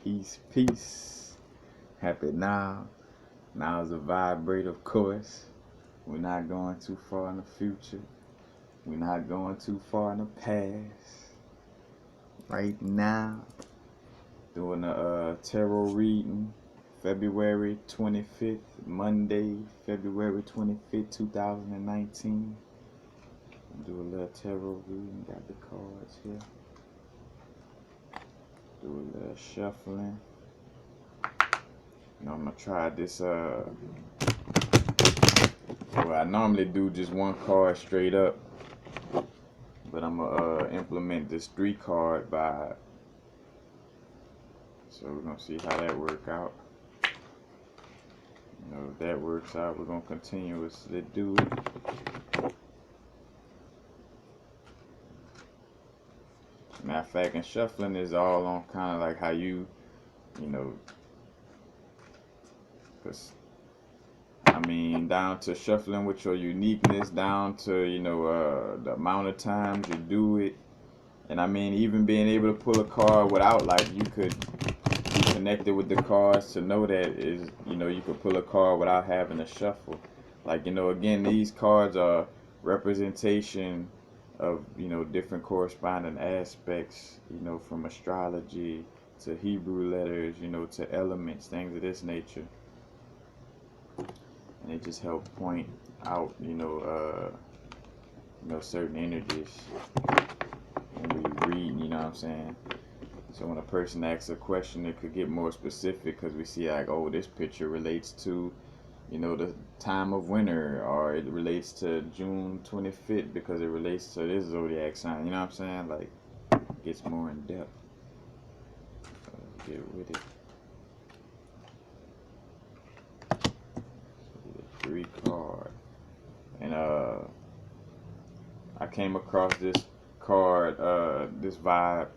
Peace, peace. Happy now. Now is a vibrate, of course. We're not going too far in the future. We're not going too far in the past. Right now, doing a tarot reading, February 25th, Monday, February 25th, 2019. Do a little tarot reading. Got the cards here. Do a little shuffling. I'm gonna try this. Well, I normally do just one card straight up, but I'm gonna implement this 3 card vibe. So we're gonna see how that work out. If that works out, we're gonna continuously do it. Matter of fact, and shuffling is all on kind of like how because down to shuffling with your uniqueness, down to the amount of times you do it, and even being able to pull a card without, like, you could be connected with the cards to know that is you could pull a card without having to shuffle. Like, again, these cards are representation of different corresponding aspects, from astrology to Hebrew letters, to elements, things of this nature. And it just help point out certain energies when we read, you know what I'm saying? So when a person asks a question, it could get more specific, because we see, like, oh, this picture relates to the time of winter, or it relates to June 25th because it relates to this zodiac sign, you know what I'm saying? Like, it gets more in depth. Get with it. 3 card. And I came across this card, this vibe,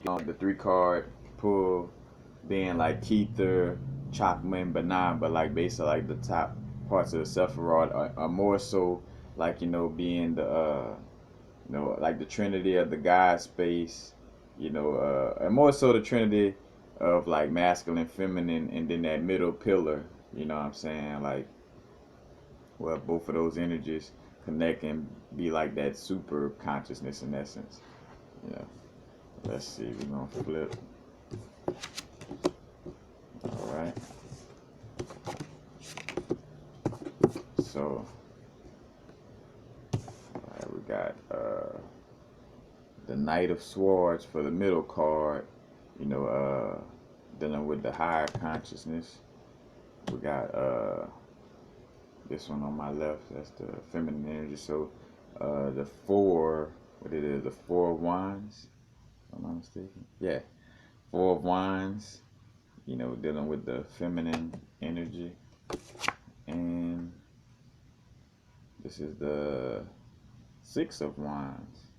the 3 card pull being like Kether, Chakma, and Banah, but like basically like the top parts of the Sephiroth are more so like being the like the Trinity of the God space, and more so the Trinity of like masculine, feminine, and then that middle pillar, you know what I'm saying? Like, well, both of those energies connect and be like that super consciousness in essence. Let's see, we're gonna flip. Alright. So we got the Knight of Swords for the middle card, dealing with the higher consciousness. We got this one on my left, that's the feminine energy. So the 4 of Wands, if I'm not mistaken. Yeah, 4 of Wands, dealing with the feminine energy. And this is the 6 of Wands,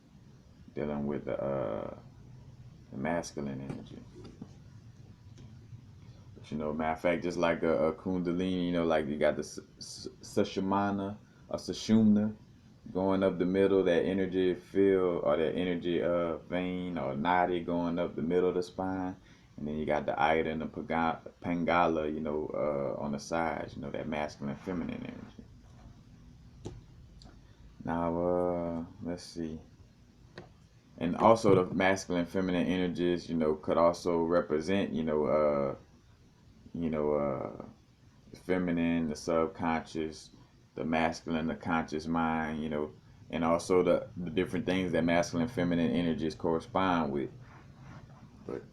dealing with the masculine energy. But, matter of fact, just like a Kundalini, like you got the Sushumna or Sushumna going up the middle, that energy field or that energy vein or nadi going up the middle of the spine. And then you got the Ida and the Pingala, on the sides, that masculine, feminine energy. Now, let's see. And also the masculine, feminine energies, could also represent, the feminine, the subconscious, the masculine, the conscious mind, and also the different things that masculine, feminine energies correspond with. But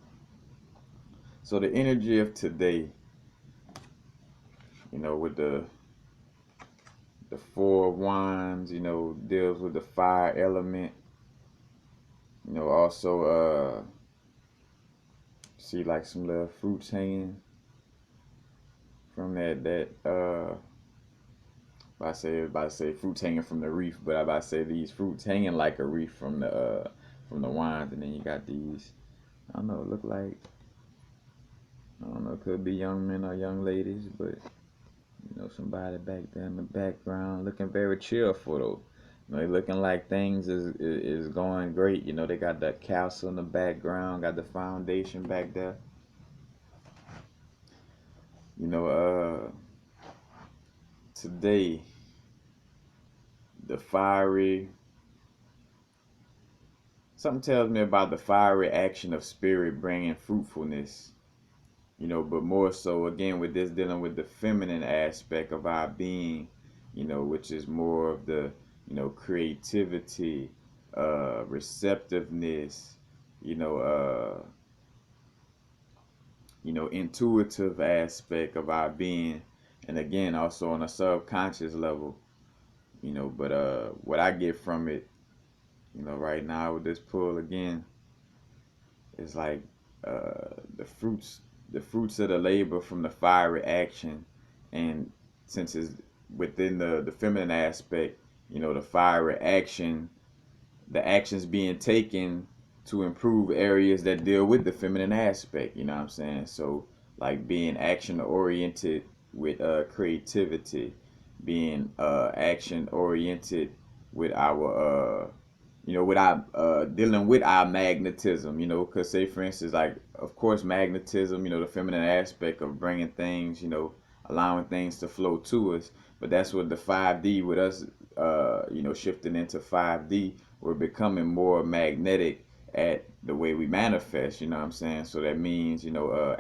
so the energy of today, with the 4 of Wands, deals with the fire element. Also see like some little fruits hanging from that I about to say fruits hanging from the reef, but I about to say these fruits hanging like a reef from the wands. And then you got these, I don't know, look like, I don't know, could be young men or young ladies, but somebody back there in the background looking very cheerful though. They looking like things is going great. They got that castle in the background, got the foundation back there. You know, today, the fiery, something tells me about the fiery action of spirit bringing fruitfulness, but more so, again, with this dealing with the feminine aspect of our being, which is more of the, creativity, receptiveness, you know, uh, intuitive aspect of our being. And again, also on a subconscious level, but what I get from it, right now with this pull again, is like the fruits of the labor from the fiery action. And since it's within the feminine aspect, the fiery action, the actions being taken to improve areas that deal with the feminine aspect, you know what I'm saying? So like being action oriented with creativity, being action oriented with our with our dealing with our magnetism, because say for instance, like of course magnetism, the feminine aspect of bringing things, allowing things to flow to us. But that's what the 5D with us, shifting into 5D, we're becoming more magnetic at the way we manifest. You know what I'm saying? So that means,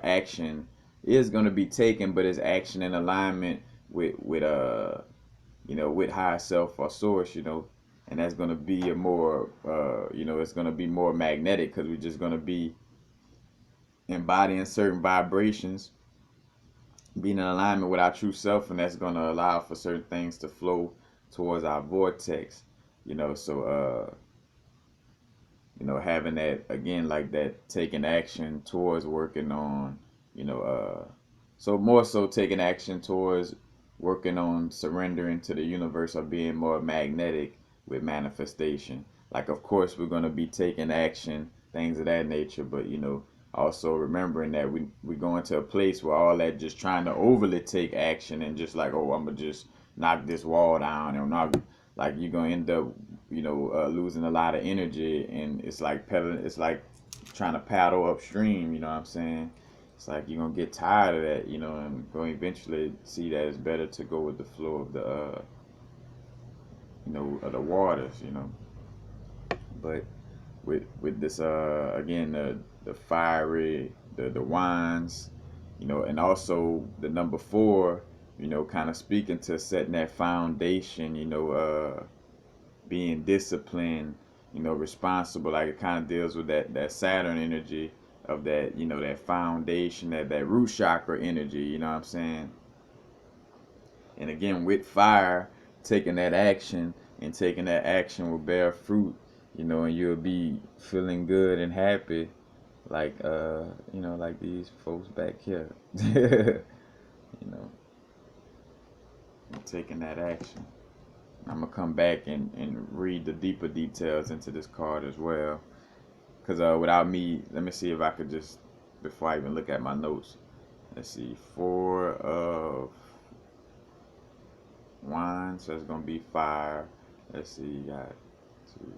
action is going to be taken, but it's action in alignment with higher self or source, and that's going to be a more, it's going to be more magnetic because we're just going to be embodying certain vibrations, being in alignment with our true self, and that's going to allow for certain things to flow towards our vortex, so, having that, again, like that, taking action towards working on, so more so taking action towards working on surrendering to the universe or being more magnetic with manifestation. Like, of course, we're going to be taking action, things of that nature, but, also remembering that we go into a place where all that just trying to overly take action and just like, oh, I'm going to just knock this wall down and knock, like you're going to end up, losing a lot of energy, and it's like pedaling, it's like trying to paddle upstream, you know what I'm saying? It's like you're gonna get tired of that, and going to eventually see that it's better to go with the flow of the, of the waters, But with this, again, the fiery, the wines, and also the number 4, kind of speaking to setting that foundation, being disciplined, responsible. Like it kind of deals with that Saturn energy of that, that foundation, that root chakra energy, you know what I'm saying? And again, with fire, taking that action, and taking that action will bear fruit, and you'll be feeling good and happy, like like these folks back here, know, and taking that action. I'm gonna come back and read the deeper details into this card as well. Cause without me, let me see if I could just, before I even look at my notes. Let's see, 4 of Wands, so it's gonna be fire. Let's see, you got 2, 3,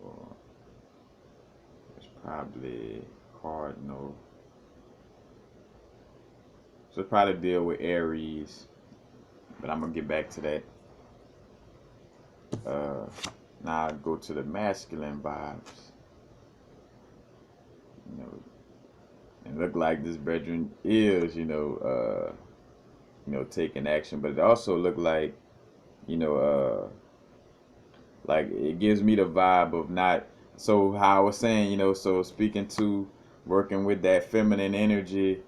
4. It's probably Cardinal. So it's probably deal with Aries, but I'm gonna get back to that. Now I go to the masculine vibes. And look like this brethren is, taking action, but it also look like, you know, like it gives me the vibe of not. So how I was saying, so speaking to working with that feminine energy,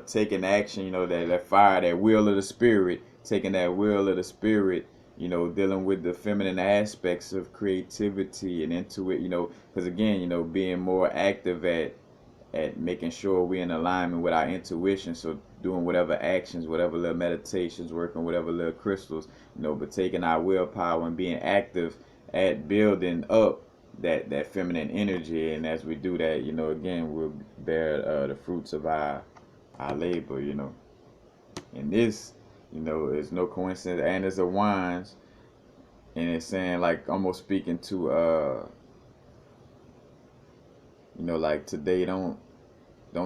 taking action, that fire, that will of the spirit, taking that will of the spirit, dealing with the feminine aspects of creativity and into it, because again, being more active at making sure we're in alignment with our intuition. So doing whatever actions, whatever little meditations, working whatever little crystals, but taking our willpower and being active at building up that feminine energy. And as we do that, again, we'll bear the fruits of our labor, And this, is no coincidence, and it's a wands, and it's saying like almost speaking to like today, don't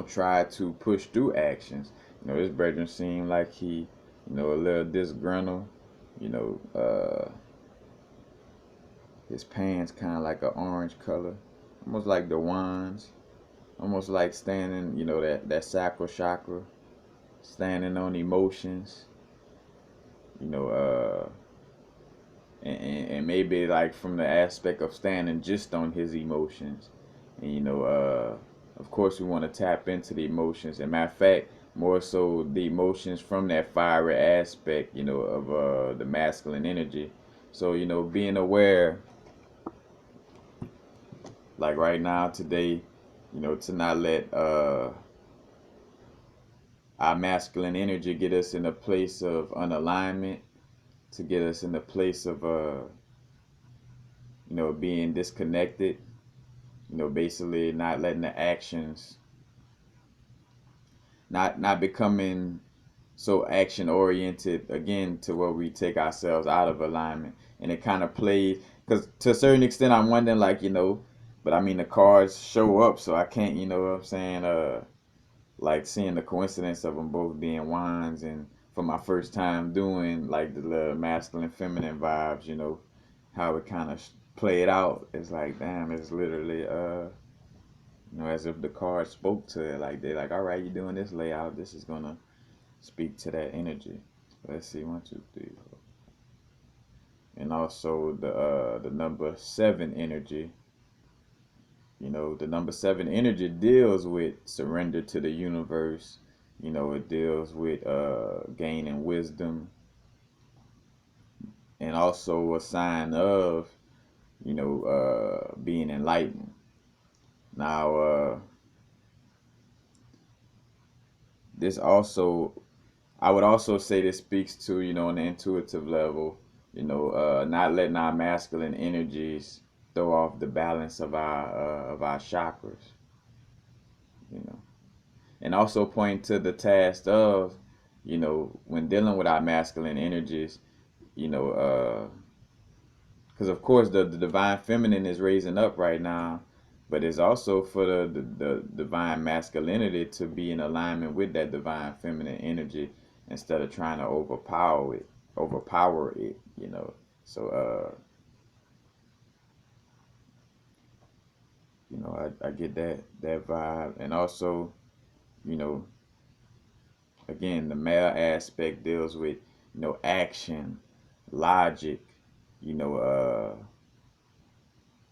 try to push through actions. His brethren seemed like he, a little disgruntled. You know, his pants kind of like an orange color, almost like the wands, almost like standing, that sacral chakra, standing on emotions. You know, and maybe like from the aspect of standing just on his emotions. And of course we want to tap into the emotions. And matter of fact, more so the emotions from that fiery aspect, of the masculine energy. So, being aware, like right now today, to not let our masculine energy get us in a place of unalignment, to get us in a place of being disconnected, basically not letting the actions, not becoming so action oriented again, to where we take ourselves out of alignment. And it kind of plays, because to a certain extent I'm wondering, like, but I mean the cards show up, so I can't, you know what I'm saying, like seeing the coincidence of them both being wands, and for my first time doing like the masculine feminine vibes, how it kind of played out. It's like, damn, it's literally as if the card spoke to it. Like, they're like, all right, you're doing this layout, this is gonna speak to that energy. Let's see, 1, 2, 3, 4. And also the number 7 energy. The number 7 energy deals with surrender to the universe. It deals with gaining wisdom, and also a sign of being enlightened. Now, this also, I would also say this speaks to, on the intuitive level, not letting our masculine energies throw off the balance of our chakras, you know, and also point to the task of, when dealing with our masculine energies, because of course the divine feminine is raising up right now, but it's also for the divine masculinity to be in alignment with that divine feminine energy, instead of trying to overpower it. So I get that vibe. And also, you know again, the male aspect deals with action, logic, you know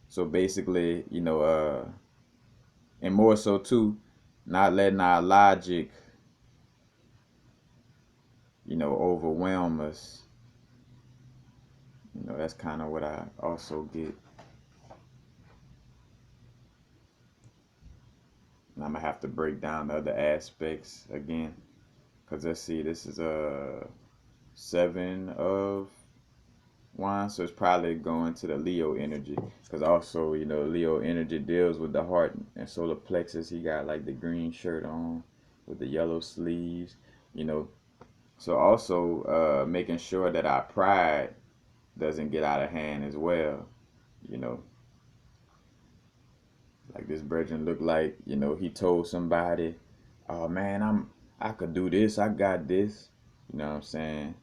so basically, and more so too, not letting our logic, overwhelm us. That's kind of what I also get. And I'm gonna have to break down the other aspects again, because let's see, this is a 7 of wands, so it's probably going to the Leo energy, because also, Leo energy deals with the heart and solar plexus. He got like the green shirt on with the yellow sleeves, you know. So also making sure that our pride doesn't get out of hand as well, you know. Like this brethren looked like, he told somebody, oh man, I could do this, I got this, you know what I'm saying?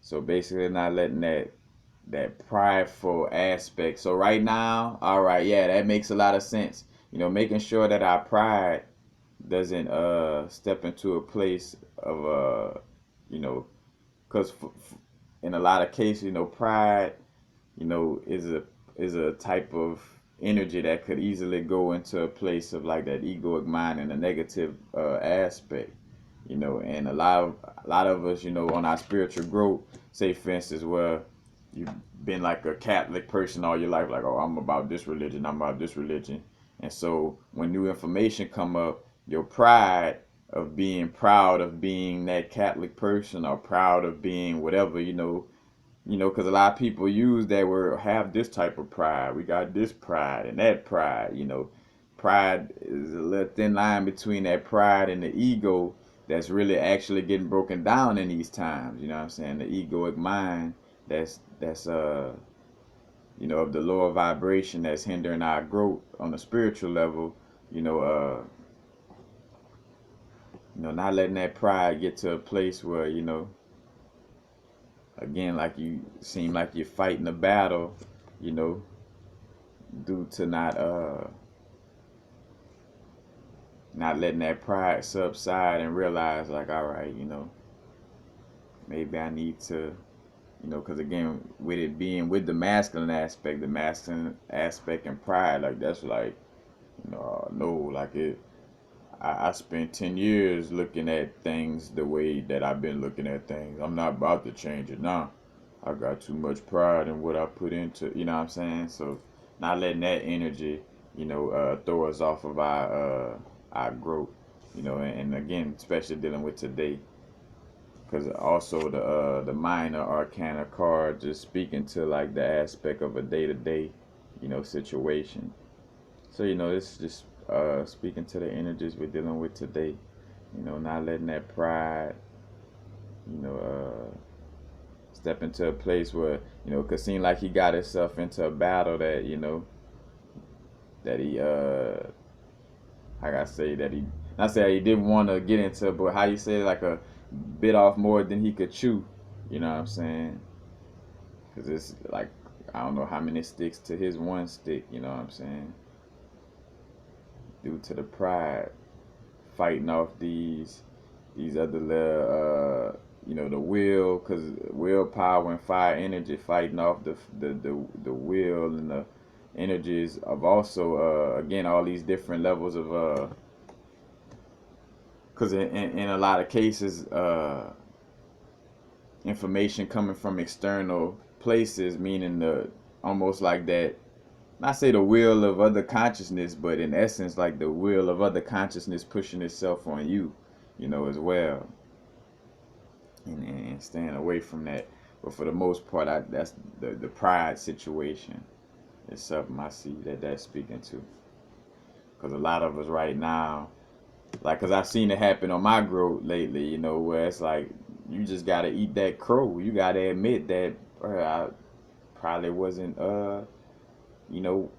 So basically not letting that prideful aspect. So right now, all right, yeah, that makes a lot of sense. Making sure that our pride doesn't step into a place of because in a lot of cases, pride, is a type of energy that could easily go into a place of like that egoic mind and a negative aspect. And a lot of us, on our spiritual growth, say for instance, where you've been like a Catholic person all your life, like, oh, I'm about this religion, I'm about this religion. And so when new information come up, your pride of being proud of being that Catholic person, or proud of being whatever, because a lot of people use that word, have this type of pride. We got this pride and that pride. Pride is a little thin line between that pride and the ego that's really actually getting broken down in these times. You know what I'm saying? The egoic mind that's of the lower vibration, that's hindering our growth on the spiritual level. You know, not letting that pride get to a place where, again, like you seem like you're fighting a battle, you know, due to not letting that pride subside and realize, like, all right, maybe I need to, because again, with it being with the masculine aspect and pride, like that's like, no, like it. I spent 10 years looking at things the way that I've been looking at things. I'm not about to change it now. I got too much pride in what I put into, you know what I'm saying? So not letting that energy, throw us off of our growth, and again, especially dealing with today, because also the minor arcana card just speaking to like the aspect of a day-to-day, situation. So it's just speaking to the energies we're dealing with today, not letting that pride, you know, step into a place where, could seem like he got himself into a battle that, that he, like I say, that he, not say he didn't want to get into, but how you say, like a bit off more than he could chew, you know what I'm saying? Because it's like, I don't know how many sticks to his one stick, you know what I'm saying? Due to the pride, fighting off these other little the will, because willpower and fire energy fighting off the will and the energies of also again all these different levels of because in a lot of cases information coming from external places, meaning the almost like that, not say the will of other consciousness, but in essence like the will of other consciousness pushing itself on you, as well, and staying away from that. But for the most part, that's the pride situation is something I see that's speaking to. Because a lot of us right now, like, because I've seen it happen on my growth lately, where it's like you just got to eat that crow. You got to admit that I probably wasn't, you know,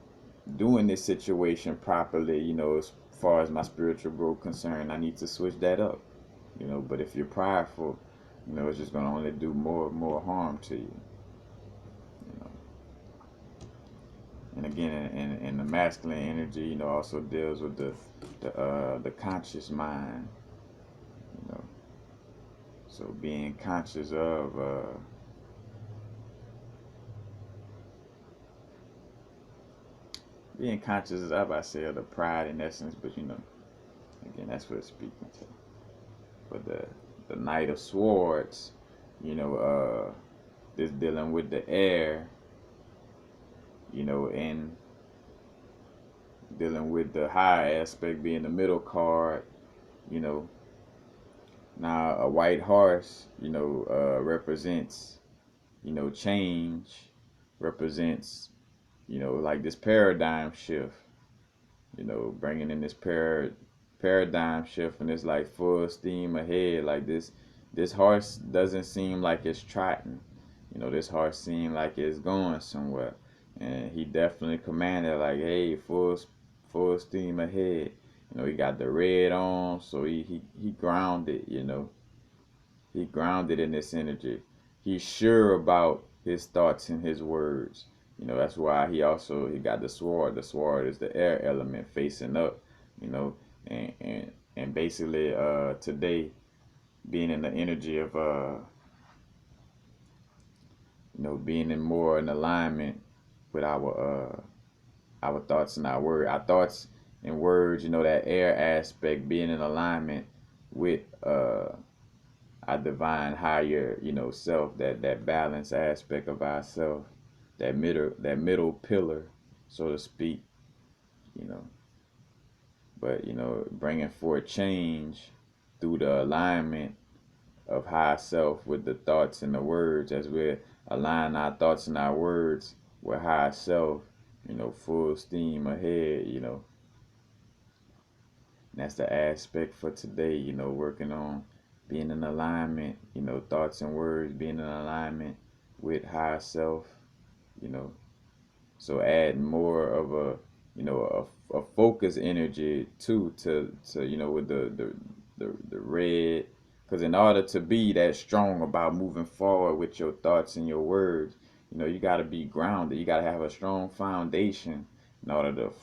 doing this situation properly, as far as my spiritual growth concerned. I need to switch that up, but if you're prideful, it's just going to only do more harm to you, you know. And again, in the masculine energy, also deals with the conscious mind, you know. So being conscious of I say, of the pride in essence, but again, that's what it's speaking to. But the Knight of Swords, is dealing with the air, and dealing with the high aspect being the middle card, you know. Now a white horse, represents, change, represents, like this paradigm shift, bringing in this paradigm shift, and it's like full steam ahead. Like this horse doesn't seem like it's trotting. This horse seems like it's going somewhere, and he definitely commanded like, hey, full steam ahead. He got the red on, so he grounded. He grounded in this energy. He's sure about his thoughts and his words. That's why he got the sword. The sword is the air element facing up, you know, and basically today being in the energy of being in more in alignment with our thoughts and our word. Our thoughts and words, that air aspect being in alignment with our divine higher, self, that balance aspect of ourself, that middle pillar, so to speak, you know. But bringing forth change through the alignment of high self with the thoughts and the words, as we align our thoughts and our words with high self, full steam ahead, And that's the aspect for today, working on being in alignment, thoughts and words being in alignment with higher self, you know. So add more of a, a focus energy too to with the the red. Because in order to be that strong about moving forward with your thoughts and your words, you got to be grounded. You got to have a strong foundation in order to,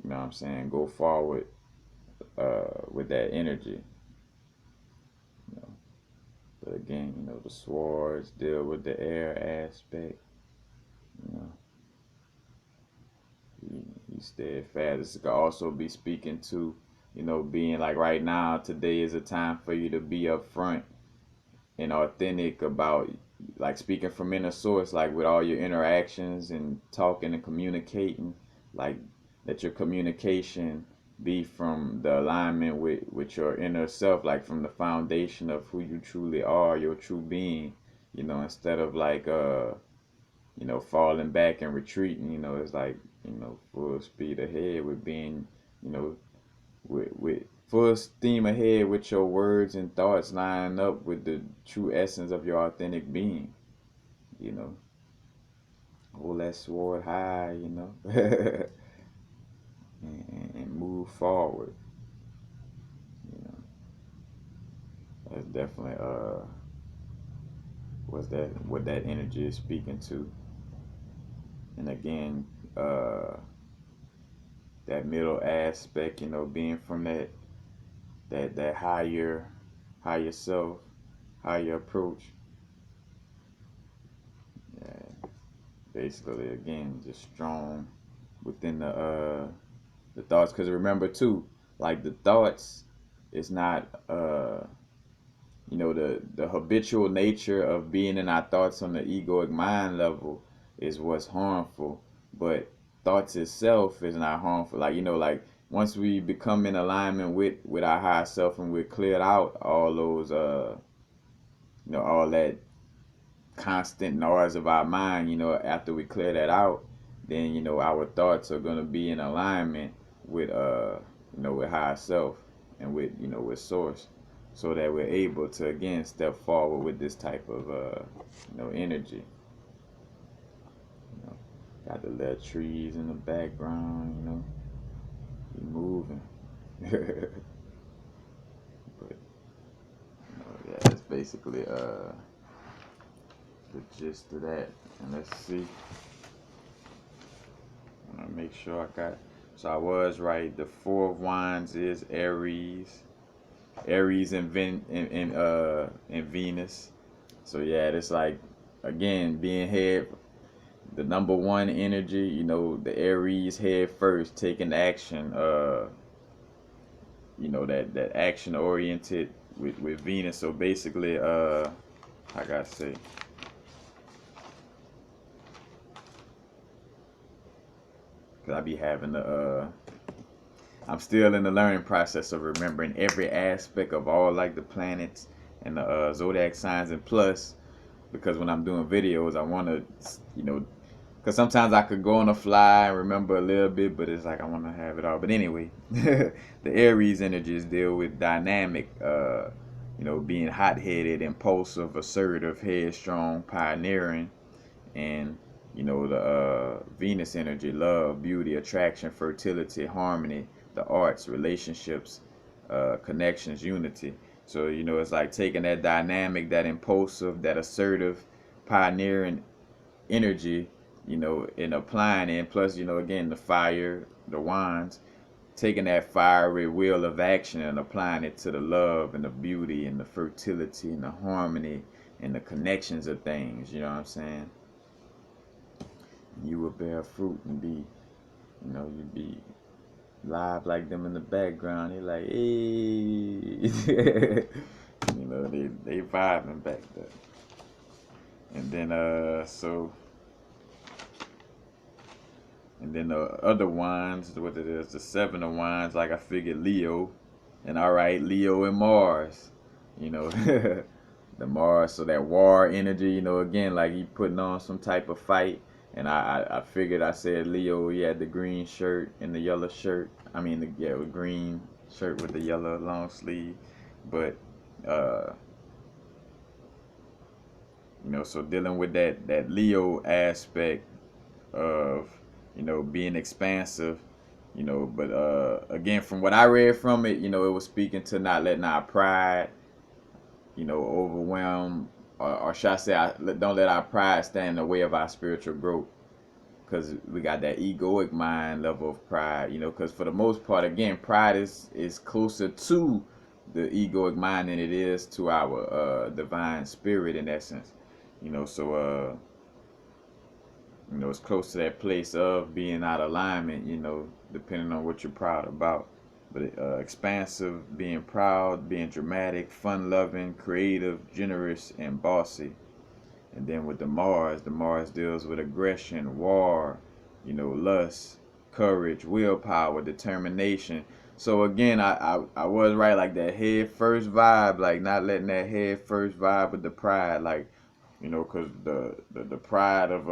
what I'm saying, go forward with that energy. You know. But again, the swords deal with the air aspect. You know, he steadfast. This could also be speaking to, being like right now, today is a time for you to be upfront and authentic about, like, speaking from inner source, like with all your interactions and talking and communicating, like that your communication be from the alignment with your inner self, like from the foundation of who you truly are, your true being, instead of like falling back and retreating. It's like, full speed ahead with being, you know with full steam ahead with your words and thoughts lining up with the true essence of your authentic being. You know, hold that sword high. And move forward. You know, that's definitely what that energy is speaking to. And again, that middle aspect, being from that higher self, higher approach. Yeah, basically, again, just strong within the thoughts. Because remember too, like the thoughts is not the habitual nature of being in our thoughts on the egoic mind level is what's harmful, but thoughts itself is not harmful. Like, like once we become in alignment with our higher self and we're cleared out all those all that constant noise of our mind, after we clear that out, then our thoughts are going to be in alignment with with higher self and with source, so that we're able to again step forward with this type of energy. Got the little trees in the background, you moving. But yeah, that's basically the gist of that. And let's see. I want to make sure I got. So I was right. The Four of Wands is Aries. Aries and and Venus. So yeah, it's like, again, being head, the number one energy. The Aries head first, taking action. That action oriented with Venus. So basically, I gotta say, cause I be having I'm still in the learning process of remembering every aspect of all, like, the planets and the zodiac signs. And plus, because when I'm doing videos, I want to, because sometimes I could go on the fly and remember a little bit, but it's like I want to have it all. But anyway, the Aries energies deal with dynamic, being hot-headed, impulsive, assertive, headstrong, pioneering. And the Venus energy, love, beauty, attraction, fertility, harmony, the arts, relationships, connections, unity. So it's like taking that dynamic, that impulsive, that assertive, pioneering energy, and applying it. And plus, again, the fire, the wands, taking that fiery wheel of action and applying it to the love and the beauty and the fertility and the harmony and the connections of things. You know what I'm saying? You will bear fruit and be, you'd be live like them in the background. They like, hey, they vibing back there. And then and then the other wands, what it is, the Seven of Wands. Like, I figured Leo, and all right, Leo and Mars, the Mars, so that war energy, again, like he putting on some type of fight. And I figured, I said Leo, he had the green shirt and the yellow shirt. I mean, the green shirt with the yellow long sleeve. But, so dealing with that Leo aspect of, being expansive But again, from what I read from it, it was speaking to not letting our pride, overwhelm, or should I say, don't let our pride stand in the way of our spiritual growth, because we got that egoic mind level of pride, because for the most part, again, pride is closer to the egoic mind than it is to our divine spirit in essence, so it's close to that place of being out of alignment, depending on what you're proud about. But expansive, being proud, being dramatic, fun-loving, creative, generous, and bossy. And then with the Mars deals with aggression, war, lust, courage, willpower, determination. So again, I was right, like that head first vibe, like not letting that head first vibe with the pride, like, because the pride of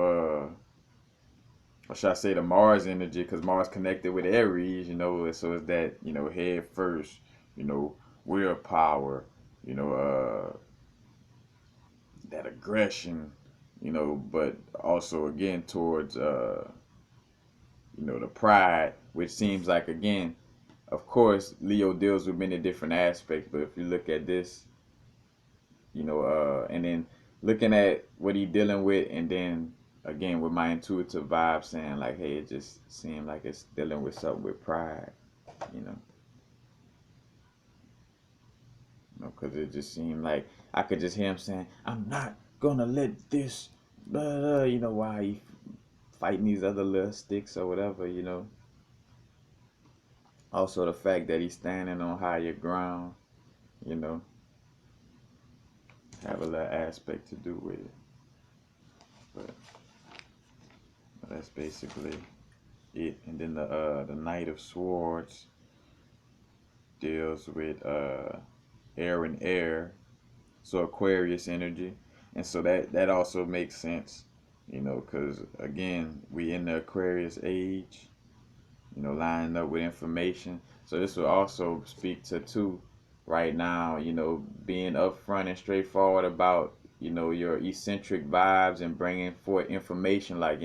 or should I say the Mars energy, because Mars connected with Aries, so it's that, head first, willpower, you know, that aggression, but also again towards, the pride, which seems like, again, of course, Leo deals with many different aspects, but if you look at this, and then looking at what he dealing with, and then again with my intuitive vibe saying like, hey, it just seemed like it's dealing with something with pride, you know, because it just seemed like I could just hear him saying, I'm not gonna let this, blah, blah, while he fighting these other little sticks or whatever, Also the fact that he's standing on higher ground, you know, have a little aspect to do with it. But that's basically it. And then the Knight of Swords deals with air and air, so Aquarius energy, and so that also makes sense, because again we in the Aquarius age, lining up with information. So this will also speak to too, right now, being upfront and straightforward about, your eccentric vibes and bringing forth information, like,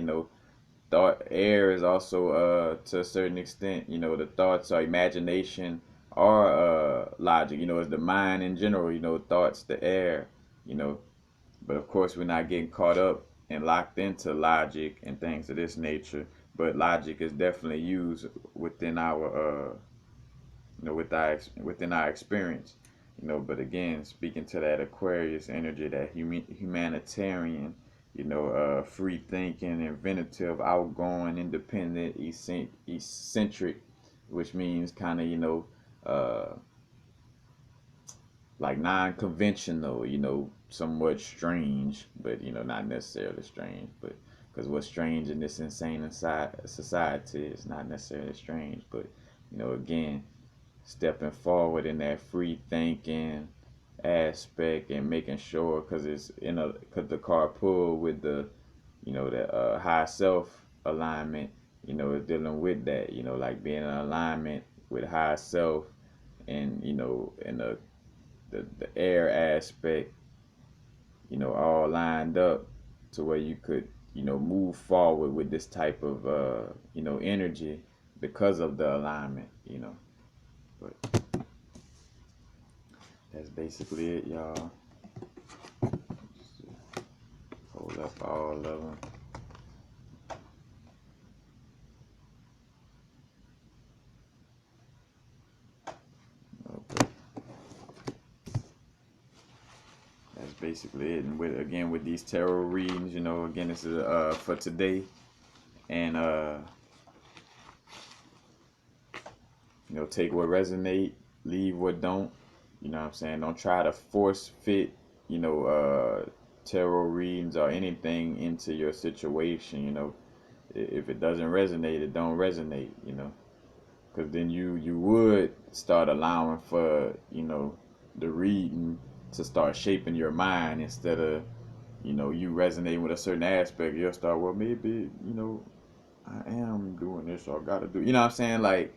thought air is also to a certain extent, the thoughts or imagination or logic, is the mind in general, thoughts, the air, you know. But of course, we're not getting caught up and locked into logic and things of this nature. But logic is definitely used within our, within our experience, But again, speaking to that Aquarius energy, that humanitarian, free thinking, inventive, outgoing, independent, eccentric, which means kind of, like non-conventional, somewhat strange, but not necessarily strange, but because what's strange in this insane society is not necessarily strange, but again, stepping forward in that free thinking aspect and making sure, because because the card pull with the the high self alignment, is dealing with that, like being in alignment with high self, and and the air aspect, all lined up to where you could, move forward with this type of, energy because of the alignment, But that's basically it, y'all. Hold up all of them. Okay. That's basically it. And with these tarot readings, again, this is for today. And take what resonate, leave what don't. You know what I'm saying? Don't try to force fit, tarot readings or anything into your situation, If it doesn't resonate, it don't resonate, Because then you would start allowing for, the reading to start shaping your mind instead of, you resonating with a certain aspect. You'll start, well, maybe, I am doing this or gotta do, you know what I'm saying? Like,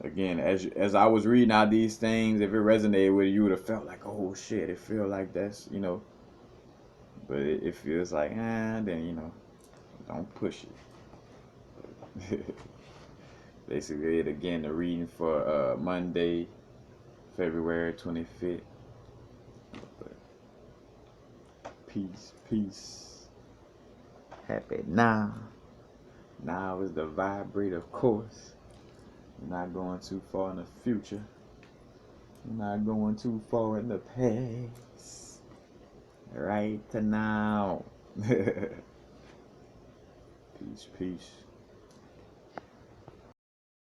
again, as I was reading out these things, if it resonated with you, you would have felt like, oh shit, it feel like that's, but it feels like, then, don't push it. basically it again. The reading for Monday, February 25th. But peace, peace. Happy now. Now is the vibrator course. You're not going too far in the future. You're not going too far in the past. Right to now. Peace, peace.